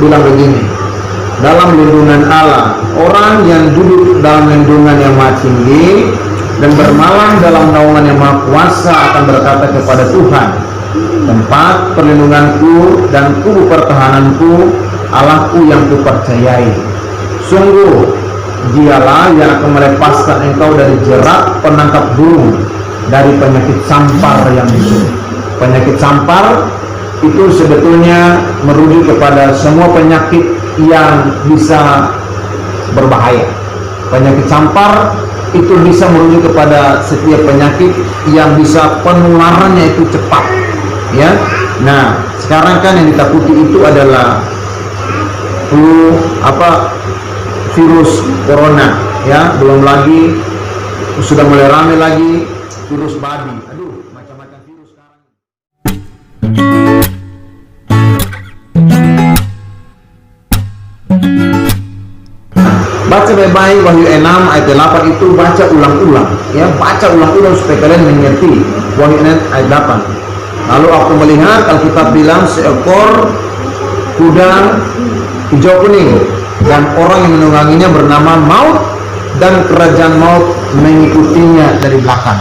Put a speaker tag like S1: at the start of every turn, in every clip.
S1: bilang begini, dalam lindungan Allah, orang yang duduk dalam lindungan yang maha tinggi dan bermalam dalam naungan yang maha kuasa akan berkata kepada Tuhan, tempat perlindunganku dan kubu pertahananku, Allahku yang kupercayai. Sungguh dialah yang akan melepaskan engkau dari jerat penangkap burung, dari penyakit sampar yang busuk. Penyakit sampar itu sebetulnya merujuk kepada semua penyakit yang bisa berbahaya. Penyakit sampar itu bisa merujuk kepada setiap penyakit yang bisa penularannya itu cepat, ya. Nah, sekarang kan yang ditakuti itu adalah flu virus corona, ya. Belum lagi sudah mulai ramai lagi virus babi. Aduh, macam-macam virus sekarang. Baca baik-baik Wahyu 6 ayat 8 itu, baca ulang-ulang, ya, baca ulang-ulang supaya kalian mengerti. Wahyu 6 ayat 8. Lalu aku melihat, Alkitab bilang, seekor kuda hijau kuning dan orang yang menungganginya bernama Maut, dan kerajaan maut mengikutinya dari belakang.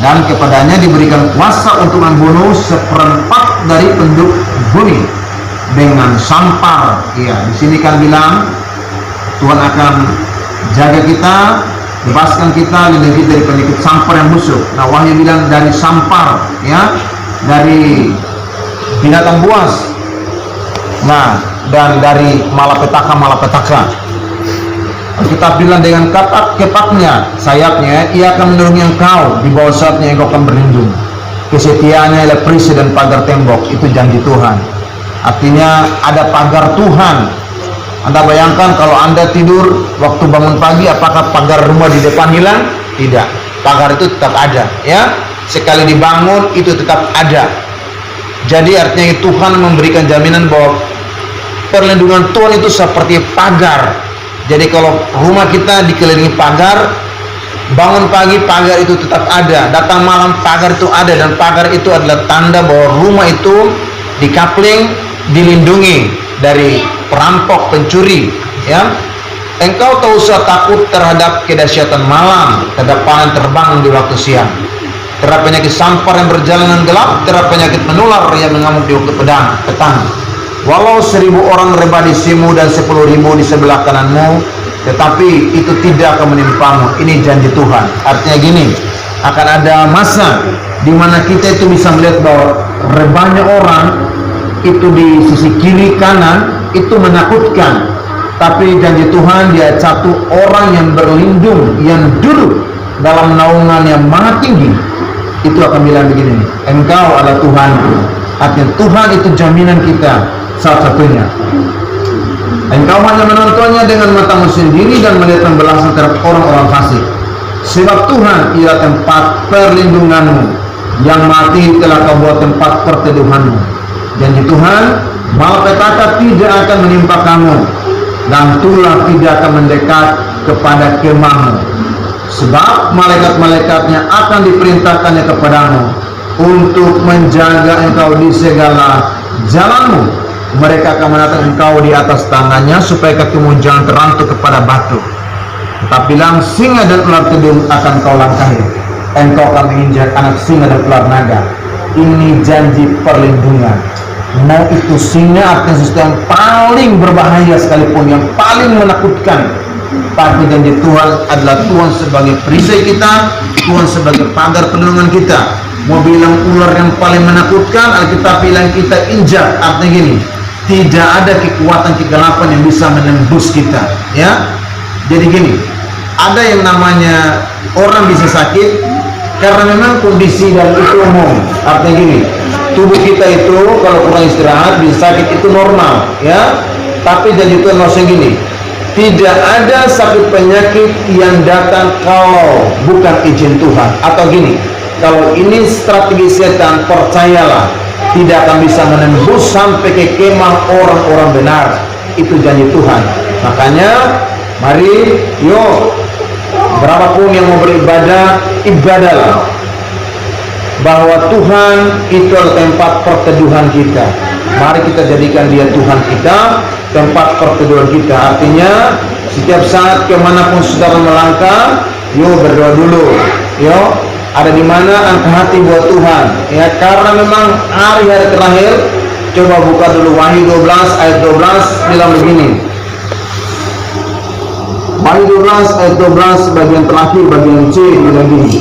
S1: Dan kepadanya diberikan kuasa untuk membunuh seperempat dari penduduk bumi dengan sampar. Ya, di sini kan bilang Tuhan akan jaga kita, bebaskan kita, lindungi dari penyakit sampar yang busuk. Nah, Wahyu bilang dari sampar, ya, dari binatang buas, nah, dan dari malapetaka. Kita bilang dengan ketatnya sayapnya, ia akan melindungi engkau, di bawah sayapnya engkau akan berlindung. Kesetiaannya adalah perisai dan pagar tembok, itu janji Tuhan. Artinya ada pagar Tuhan. Anda bayangkan kalau Anda tidur, waktu bangun pagi, apakah pagar rumah di depan hilang? Tidak, pagar itu tetap ada, ya. Sekali dibangun itu tetap ada. Jadi artinya Tuhan memberikan jaminan bahwa perlindungan Tuhan itu seperti pagar. Jadi kalau rumah kita dikelilingi pagar, bangun pagi pagar itu tetap ada, datang malam pagar itu ada, dan pagar itu adalah tanda bahwa rumah itu dikapling, dilindungi dari perampok, pencuri, ya. Engkau tak usah takut terhadap kedahsyatan malam, terhadap panah terbang di waktu siang, terhadap penyakit sampar yang berjalan gelap, terhadap penyakit menular yang mengamuk di waktu petang. Walau 1000 orang rebah di sisimu dan 10.000 di sebelah kananmu, tetapi itu tidak akan menimpamu. Ini janji Tuhan. Artinya gini, akan ada masa di mana kita itu bisa melihat bahwa rebahnya orang itu di sisi kiri kanan itu menakutkan, tapi janji Tuhan dia satu orang yang berlindung, yang duduk dalam naungan yang maha tinggi, itu akan bilang begini, engkau adalah Tuhanku. Artinya Tuhan itu jaminan kita. Salah satunya, engkau hanya menontonnya dengan matamu sendiri dan melihat pembalasan terhadap orang-orang fasik. Sebab Tuhan ialah tempat perlindunganmu, yang mati telah kau buat tempat perteduhanmu. Janji Tuhan, malapetaka tidak akan menimpa kamu, dan tulah tidak akan mendekat kepada kemahmu. Sebab malaikat-malaikatnya akan diperintahkannya kepadamu untuk menjaga engkau di segala jalanmu. Mereka akan menatang engkau di atas tangannya, supaya kakimu jangan terantuk kepada batu. Tapi bilang, singa dan ular tedung akan kau langkahi, engkau akan menginjak anak singa dan ular naga. Ini janji perlindungan. Mau itu singa, artinya sesuatu yang paling berbahaya sekalipun, yang paling menakutkan, tapi janji Tuhan adalah Tuhan sebagai perisai kita, Tuhan sebagai pagar perlindungan kita. Mau bilang ular yang paling menakutkan, Alkitab bilang kita injak. Artinya gini, tidak ada kekuatan kegelapan yang bisa menembus kita, ya. Jadi gini, ada yang namanya orang bisa sakit karena memang kondisi dan itu umum. Artinya gini, tubuh kita itu kalau kurang istirahat bisa sakit, itu normal, ya. Tapi jadi itu maksudnya gini, tidak ada sakit penyakit yang datang kalau bukan izin Tuhan. Atau gini, kalau ini strategi setan, percayalah, tidak akan bisa menembus sampai ke kemah orang-orang benar. Itu janji Tuhan. Makanya mari yuk, berapapun yang mau beribadah, ibadahlah, bahwa Tuhan itu adalah tempat perteduhan kita. Mari kita jadikan dia Tuhan kita, tempat perteduhan kita. Artinya setiap saat kemanapun saudara melangkah, yuk berdoa dulu. Yuk, ada di mana angkat hati buat Tuhan. Ya, karena memang hari-hari terakhir. Coba buka dulu Wahyu 12 ayat 12 bilang begini. Wahyu 12 ayat 12 bagian terakhir, bagian C bilang begini.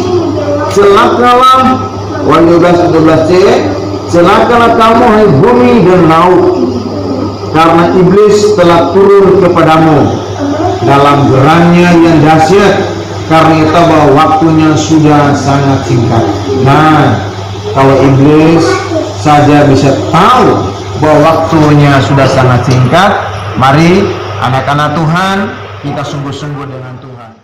S1: Celakalah, Wahyu 12 ayat 12 C, celakalah kamu hai bumi dan laut, karena iblis telah turun kepadamu dalam gerannya yang dahsyat, karena itu bahwa waktunya sudah sangat singkat. Nah, kalau iblis saja bisa tahu bahwa waktunya sudah sangat singkat, mari anak-anak Tuhan kita sungguh-sungguh dengan Tuhan.